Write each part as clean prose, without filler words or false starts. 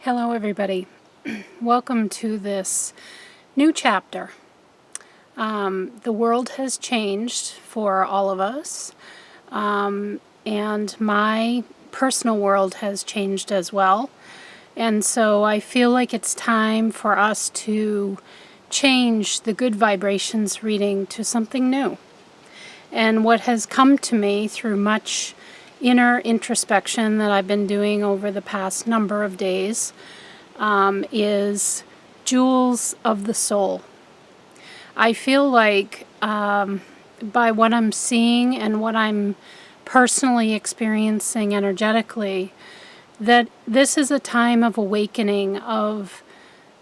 Hello everybody. Welcome to this new chapter. The world has changed for all of us, and my personal world has changed as well. And so I feel like it's time for us to change the good vibrations reading to something new. And what has come to me through much inner introspection that I've been doing over the past number of days is jewels of the soul. I feel like by what I'm seeing and what I'm personally experiencing energetically, that this is a time of awakening of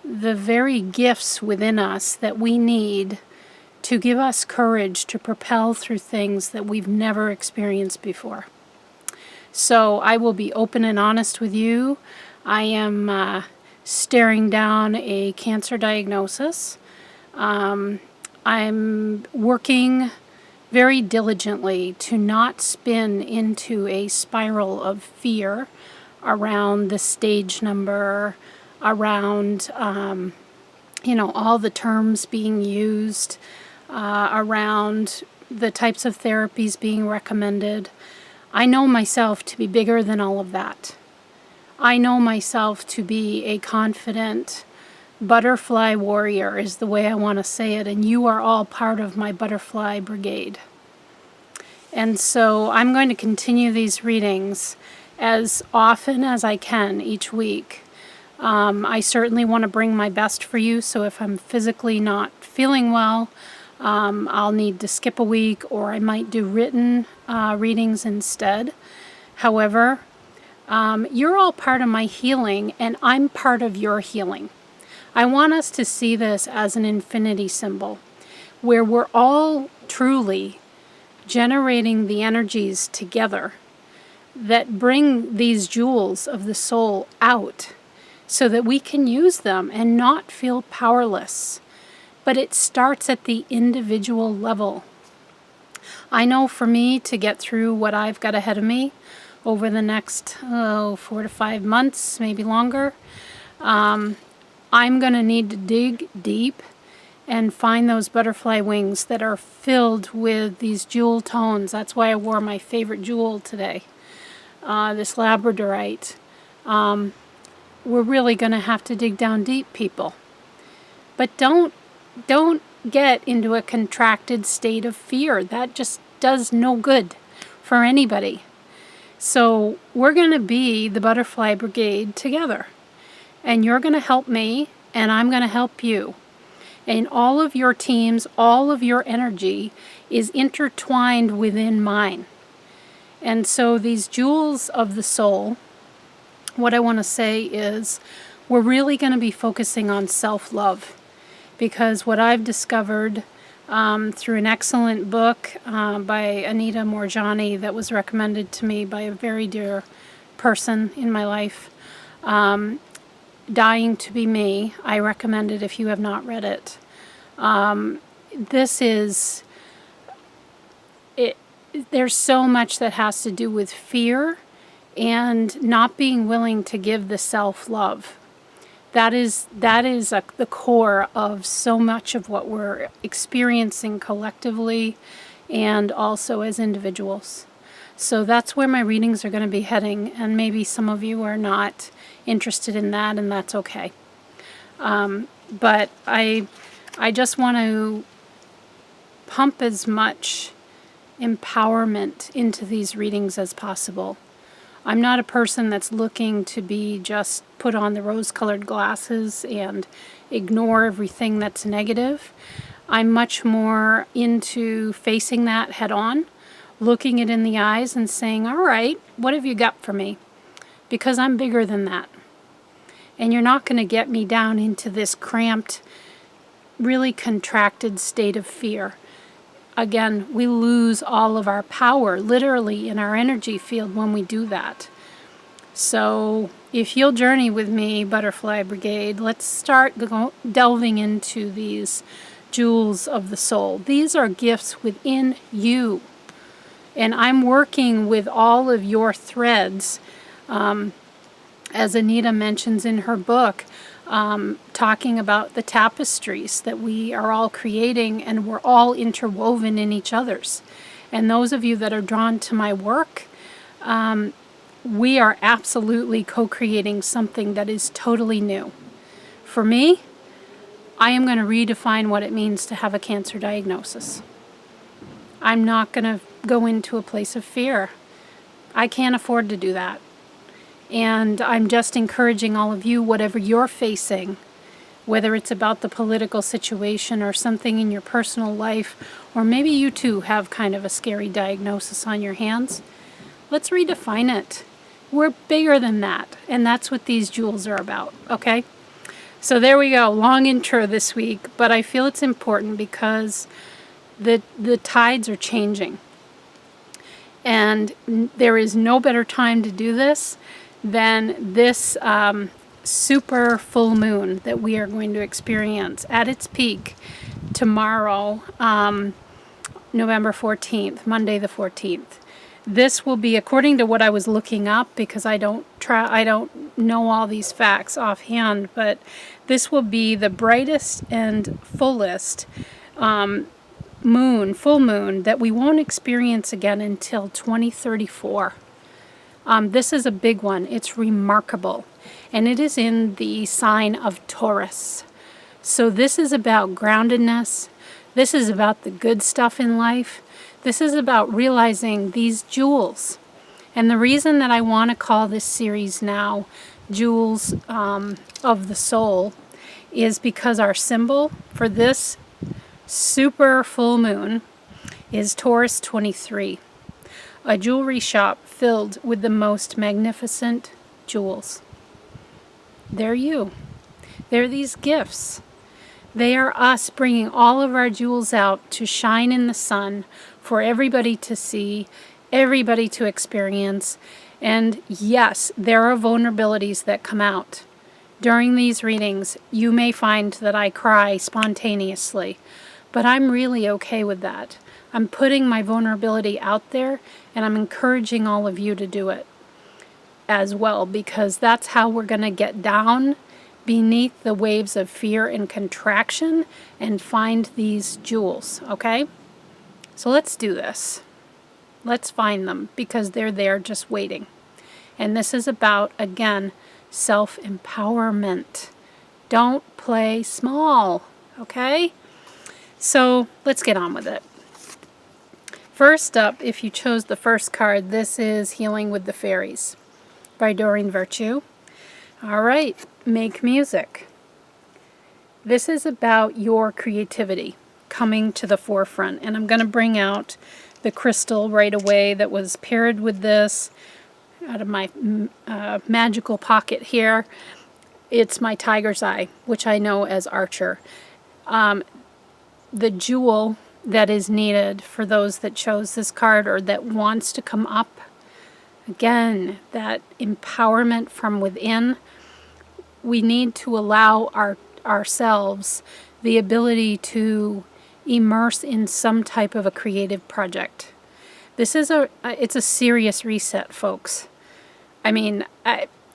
the very gifts within us that we need to give us courage to propel through things that we've never experienced before. So I will be open and honest with you. I am staring down a cancer diagnosis. I'm working very diligently to not spin into a spiral of fear around the stage number, around all the terms being used, around the types of therapies being recommended. I know myself to be bigger than all of that. I know myself to be a confident butterfly warrior, is the way I want to say it, and you are all part of my butterfly brigade. And so I'm going to continue these readings as often as I can each week. I certainly want to bring my best for you, so if I'm physically not feeling well, I'll need to skip a week, or I might do written readings instead. However, you're all part of my healing, and I'm part of your healing. I want us to see this as an infinity symbol, where we're all truly generating the energies together that bring these jewels of the soul out so that we can use them and not feel powerless. But it starts at the individual level. I know for me to get through what I've got ahead of me over the next 4 to 5 months, maybe longer, I'm going to need to dig deep and find those butterfly wings that are filled with these jewel tones. That's why I wore my favorite jewel today, this labradorite. We're really going to have to dig down deep, people. But don't get into a contracted state of fear. That just does no good for anybody. So we're going to be the Butterfly Brigade together. And you're going to help me, and I'm going to help you. And all of your teams, all of your energy is intertwined within mine. And so these jewels of the soul, what I want to say is we're really going to be focusing on self-love. Because what I've discovered through an excellent book by Anita Moorjani that was recommended to me by a very dear person in my life, Dying to Be Me, I recommend it if you have not read it. There's so much that has to do with fear and not being willing to give the self-love. That is the core of so much of what we're experiencing collectively and also as individuals. So that's where my readings are going to be heading, and maybe some of you are not interested in that, and that's okay. But I just want to pump as much empowerment into these readings as possible. I'm not a person that's looking to be just put on the rose-colored glasses and ignore everything that's negative. I'm much more into facing that head on, looking it in the eyes and saying, all right, what have you got for me? Because I'm bigger than that. And you're not going to get me down into this cramped, really contracted state of fear. Again, we lose all of our power, literally, in our energy field when we do that. So if you'll journey with me, Butterfly Brigade, let's start delving into these jewels of the soul. These are gifts within you. And I'm working with all of your threads as Anita mentions in her book, talking about the tapestries that we are all creating, and we're all interwoven in each other's. And those of you that are drawn to my work, we are absolutely co-creating something that is totally new. For me, I am going to redefine what it means to have a cancer diagnosis. I'm not going to go into a place of fear. I can't afford to do that. And I'm just encouraging all of you, whatever you're facing, whether it's about the political situation or something in your personal life, or maybe you too have kind of a scary diagnosis on your hands, let's redefine it. We're bigger than that, and that's what these jewels are about, okay? So there we go, long intro this week, but I feel it's important because the tides are changing. And there is no better time to do this than this super full moon that we are going to experience at its peak tomorrow, November 14th, Monday the 14th. This will be, according to what I was looking up, because I don't know all these facts offhand, but this will be the brightest and fullest full moon that we won't experience again until 2034. This is a big one. It's remarkable. And it is in the sign of Taurus. So this is about groundedness. This is about the good stuff in life. This is about realizing these jewels. And the reason that I want to call this series now Jewels of the Soul is because our symbol for this super full moon is Taurus 23. A jewelry shop filled with the most magnificent jewels. They're you. They're these gifts. They are us bringing all of our jewels out to shine in the sun for everybody to see, everybody to experience. And yes, there are vulnerabilities that come out. During these readings, you may find that I cry spontaneously, but I'm really okay with that. I'm putting my vulnerability out there, and I'm encouraging all of you to do it as well, because that's how we're going to get down beneath the waves of fear and contraction and find these jewels, okay? So let's do this. Let's find them, because they're there just waiting. And this is about, again, self-empowerment. Don't play small, okay? So let's get on with it. First up, if you chose the first card, this is Healing with the Fairies by Doreen Virtue. All right, make music. This is about your creativity coming to the forefront. And I'm going to bring out the crystal right away that was paired with this out of my magical pocket here. It's my tiger's eye, which I know as Archer. The jewel that is needed for those that chose this card or that wants to come up. Again, that empowerment from within. We need to allow ourselves the ability to immerse in some type of a creative project. This is it's a serious reset, folks. I mean,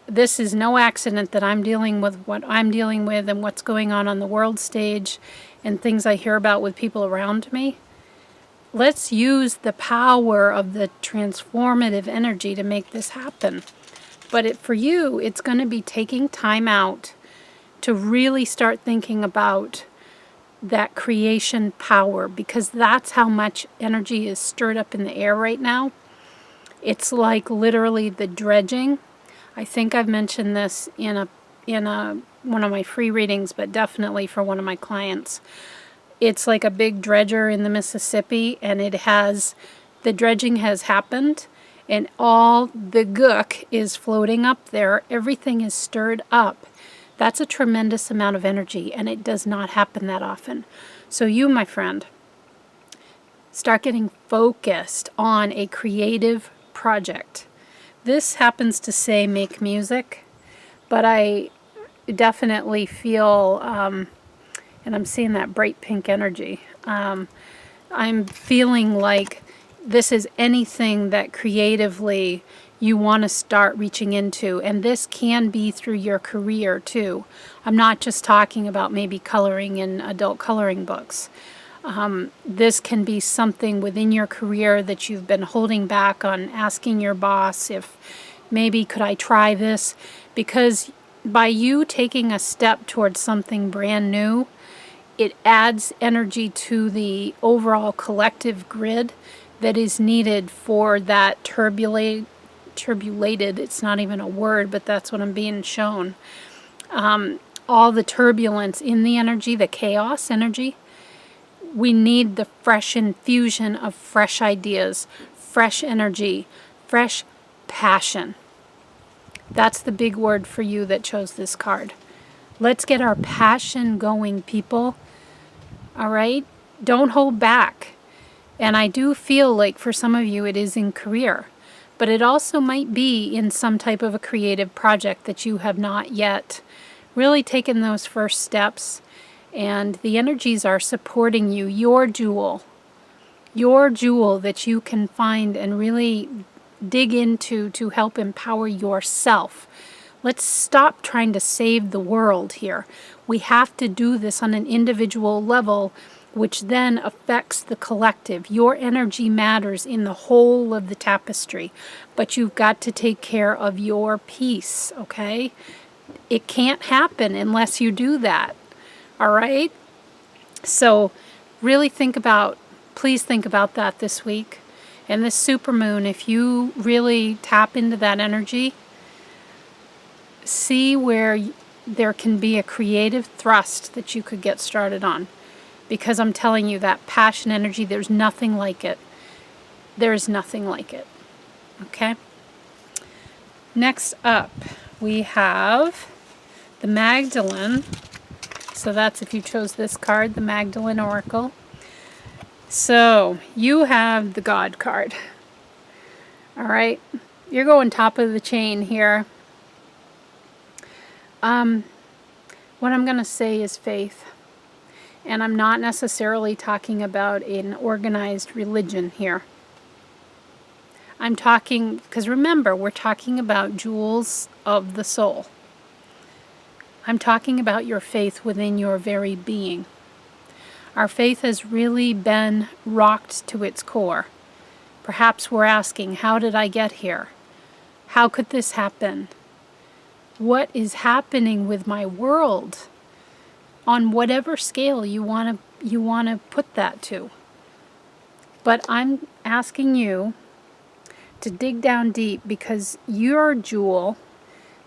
this is no accident that I'm dealing with what I'm dealing with and what's going on the world stage and things I hear about with people around me. Let's use the power of the transformative energy to make this happen. But for you, it's going to be taking time out to really start thinking about that creation power, because that's how much energy is stirred up in the air right now. It's like literally the dredging. I think I've mentioned this in one of my free readings, but definitely for one of my clients. It's like a big dredger in the Mississippi, and the dredging has happened, and all the gook is floating up there. Everything is stirred up. That's a tremendous amount of energy, and it does not happen that often. So you, my friend, start getting focused on a creative project. This happens to say make music, but I definitely feel, and I'm seeing that bright pink energy, I'm feeling like this is anything that creatively you want to start reaching into. And this can be through your career too. I'm not just talking about maybe coloring in adult coloring books. This can be something within your career that you've been holding back on, asking your boss if maybe could I try this, because by you taking a step towards something brand new, it adds energy to the overall collective grid that is needed for that turbulated, it's not even a word, but that's what I'm being shown. All the turbulence in the energy, the chaos energy, we need the fresh infusion of fresh ideas, fresh energy, fresh passion. That's the big word for you that chose this card. Let's get our passion going, people. All right? Don't hold back. And I do feel like for some of you it is in career, but it also might be in some type of a creative project that you have not yet really taken those first steps, and the energies are supporting you. Your jewel that you can find and really dig into to help empower yourself. Let's stop trying to save the world here. We have to do this on an individual level, which then affects the collective. Your energy matters in the whole of the tapestry, but you've got to take care of your piece, okay? It can't happen unless you do that, all right? So really please think about that this week. And this supermoon, if you really tap into that energy, see where there can be a creative thrust that you could get started on. Because I'm telling you, that passion energy, there's nothing like it. There's nothing like it. Okay? Next up, we have the Magdalene. So that's, if you chose this card, the Magdalene Oracle. So you have the God card. All right? You're going top of the chain here. What I'm going to say is faith. And I'm not necessarily talking about an organized religion here. I'm talking, because remember, we're talking about jewels of the soul. I'm talking about your faith within your very being. Our faith has really been rocked to its core. Perhaps we're asking, how did I get here? How could this happen? What is happening with my world? On whatever scale you want to put that to. But I'm asking you to dig down deep, because your jewel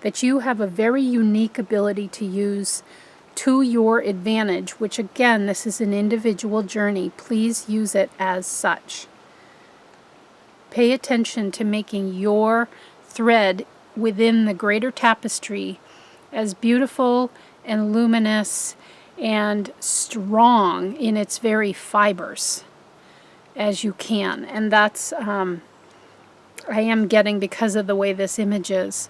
that you have a very unique ability to use to your advantage, which again, this is an individual journey. Please use it as such. Pay attention to making your thread within the greater tapestry as beautiful and luminous and strong in its very fibers as you can. And that's, I am getting, because of the way this image is,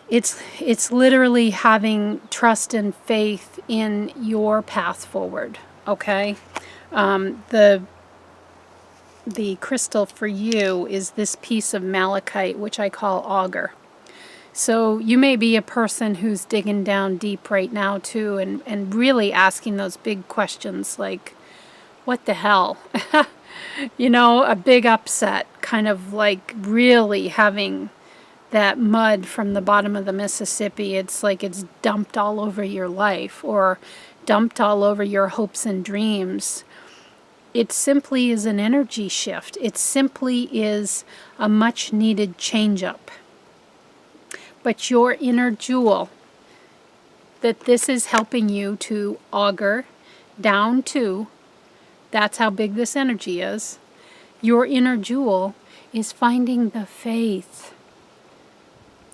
it's literally having trust and faith in your path forward, okay? The crystal for you is this piece of malachite, which I call auger. So you may be a person who's digging down deep right now too, and really asking those big questions like, what the hell? You know, a big upset, kind of like really having that mud from the bottom of the Mississippi. It's like it's dumped all over your life, or dumped all over your hopes and dreams. It simply is an energy shift. It simply is a much needed change up. But your inner jewel, that this is helping you to auger down to, that's how big this energy is. Your inner jewel is finding the faith.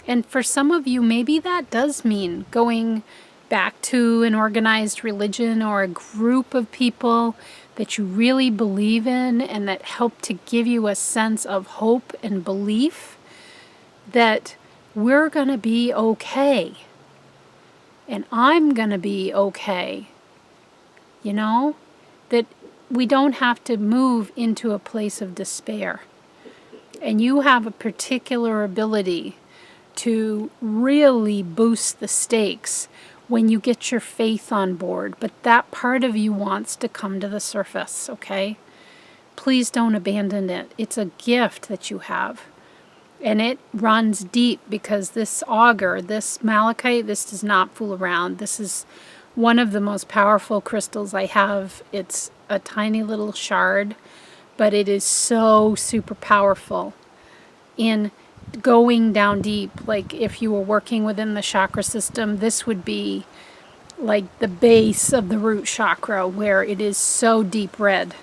And for some of you, maybe that does mean going back to an organized religion or a group of people that you really believe in and that help to give you a sense of hope and belief that we're going to be okay. And I'm going to be okay. You know? That we don't have to move into a place of despair. And you have a particular ability to really boost the stakes when you get your faith on board. But that part of you wants to come to the surface, okay? Please don't abandon it. It's a gift that you have. And it runs deep, because this auger, this malachite, this does not fool around. This is one of the most powerful crystals I have. It's a tiny little shard, but it is so super powerful in going down deep. Like if you were working within the chakra system, this would be like the base of the root chakra, where it is so deep red.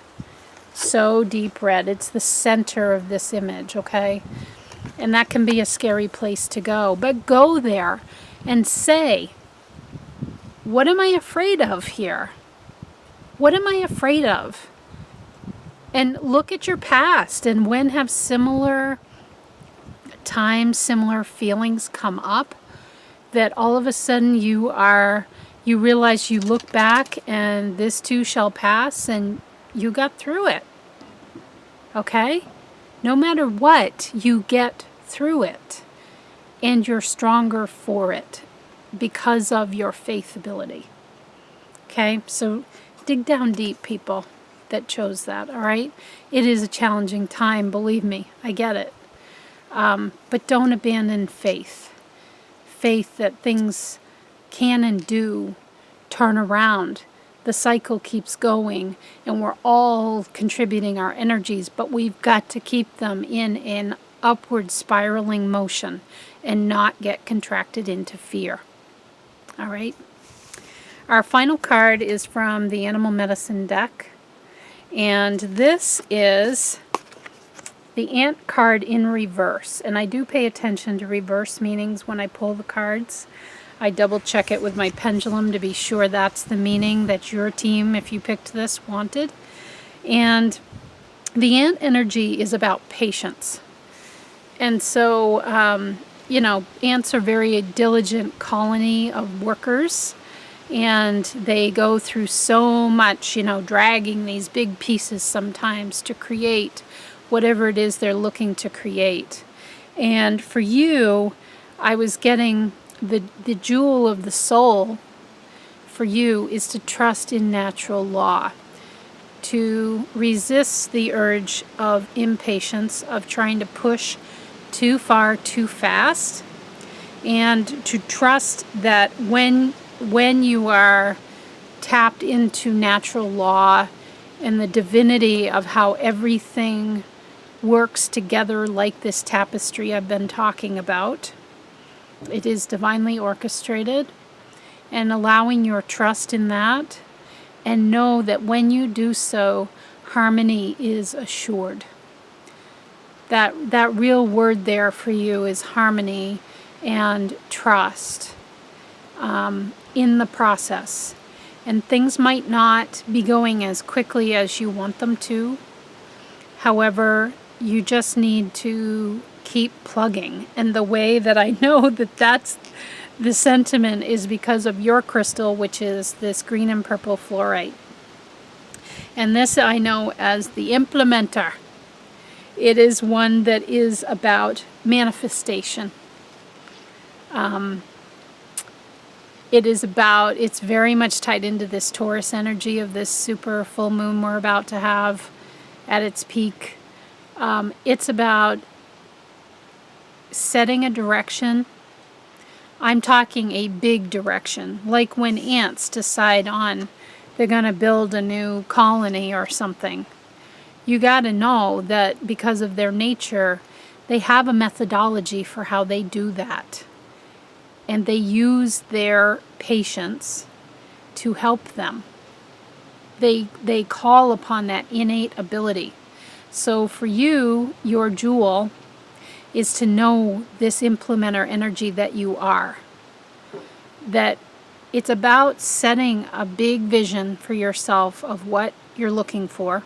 So deep red. It's the center of this image, okay? And that can be a scary place to go. But go there and say, what am I afraid of here? What am I afraid of? And look at your past, and when have similar times, similar feelings come up, that all of a sudden you realize, you look back and this too shall pass, and you got through it. Okay? No matter what, you get through it, and you're stronger for it because of your faith ability. Okay? So dig down deep, people that chose that, all right? It is a challenging time, believe me. I get it. But don't abandon faith. Faith that things can and do turn around. The cycle keeps going, and we're all contributing our energies, but we've got to keep them in an upward spiraling motion and not get contracted into fear. All right? Our final card is from the Animal Medicine deck, and this is the Ant card in reverse. And I do pay attention to reverse meanings when I pull the cards. I double check it with my pendulum to be sure that's the meaning that your team, if you picked this, wanted. And the ant energy is about patience. And so, ants are very diligent colony of workers, and they go through so much, dragging these big pieces sometimes to create whatever it is they're looking to create. And for you, I was getting the jewel of the soul for you is to trust in natural law, to resist the urge of impatience, of trying to push too far, too fast, and to trust that when you are tapped into natural law and the divinity of how everything works together, like this tapestry I've been talking about, it is divinely orchestrated, and allowing your trust in that, and know that when you do so, harmony is assured. That real word there for you is harmony and trust in the process. And things might not be going as quickly as you want them to. However, you just need to keep plugging. And the way that I know that that's the sentiment is because of your crystal, which is this green and purple fluorite. And this I know as the implementer. It is one that is about manifestation. It's very much tied into this Taurus energy of this super full moon we're about to have at its peak. It's about setting a direction. I'm talking a big direction, like when ants decide on they're going to build a new colony or something. You got to know that because of their nature, they have a methodology for how they do that. And they use their patience to help them. They call upon that innate ability. So for you, your jewel is to know this implementer energy that you are. That it's about setting a big vision for yourself of what you're looking for.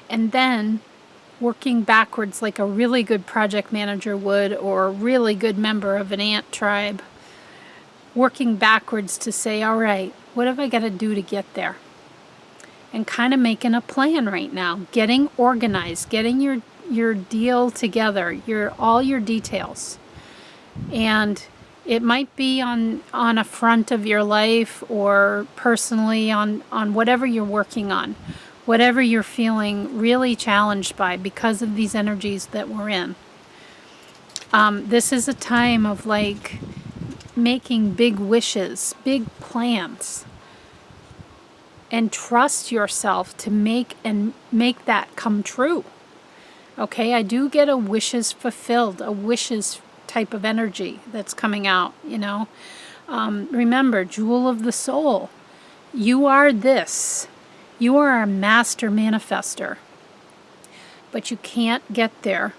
And then working backwards like a really good project manager would, or a really good member of an ant tribe. Working backwards to say, all right, what have I got to do to get there? And kind of making a plan right now. Getting organized, getting your deal together, all your details. And it might be on a front of your life or personally on whatever you're working on, whatever you're feeling really challenged by because of these energies that we're in. This is a time of like making big wishes, big plans, and trust yourself to make that come true. Okay, I do get a wishes fulfilled, a wishes type of energy that's coming out, you know. Remember, jewel of the soul, you are this. You are a master manifester. But you can't get there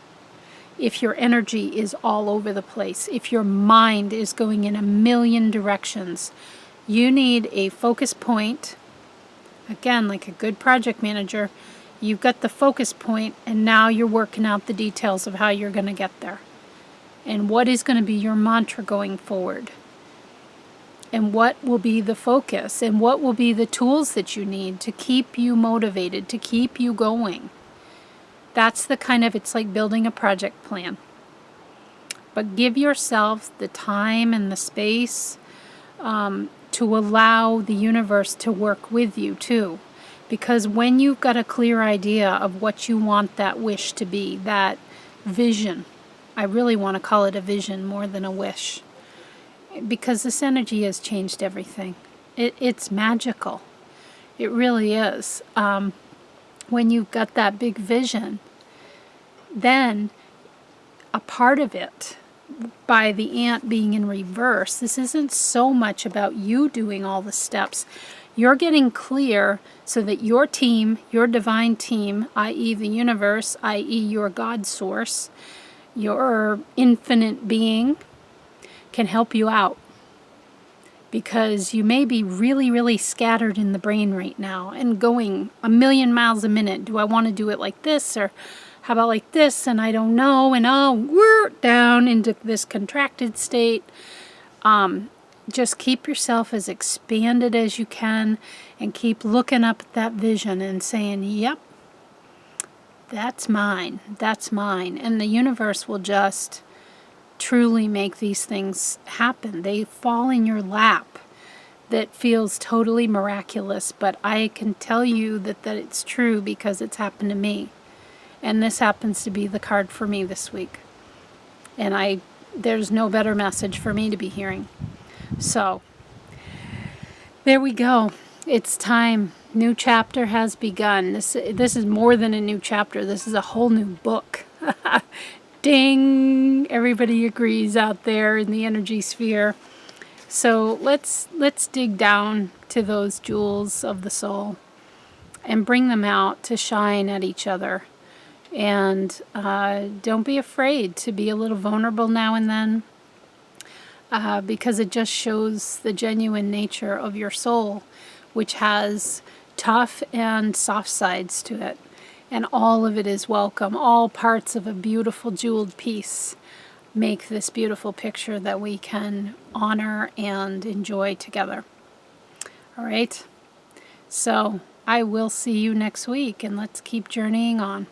if your energy is all over the place, if your mind is going in a million directions. You need a focus point. Again, like a good project manager, you've got the focus point, and now you're working out the details of how you're going to get there. And what is going to be your mantra going forward? And what will be the focus? And what will be the tools that you need to keep you motivated, to keep you going? That's the kind of, it's like building a project plan. But give yourself the time and the space to allow the universe to work with you too. Because when you've got a clear idea of what you want that wish to be, that vision, I really want to call it a vision more than a wish, because this energy has changed everything. It's magical. It really is. When you've got that big vision, then a part of it, by the ant being in reverse, this isn't so much about you doing all the steps. You're getting clear so that your team, your divine team, i.e. the universe, i.e. your God source, your infinite being, can help you out. Because you may be really, really scattered in the brain right now and going a million miles a minute. Do I want to do it like this, or how about like this? And I don't know. And we're down into this contracted state. Just keep yourself as expanded as you can and keep looking up at that vision and saying, yep, that's mine. That's mine. And the universe will just truly make these things happen. They fall in your lap. That feels totally miraculous, but I can tell you that it's true because it's happened to me. And this happens to be the card for me this week. And there's no better message for me to be hearing. So, there we go. It's time. New chapter has begun. This is more than a new chapter. This is a whole new book. Ding! Everybody agrees out there in the energy sphere. So let's dig down to those jewels of the soul and bring them out to shine at each other. And don't be afraid to be a little vulnerable now and then, because it just shows the genuine nature of your soul, which has tough and soft sides to it. And all of it is welcome. All parts of a beautiful jeweled piece make this beautiful picture that we can honor and enjoy together. All right? So I will see you next week, and let's keep journeying on.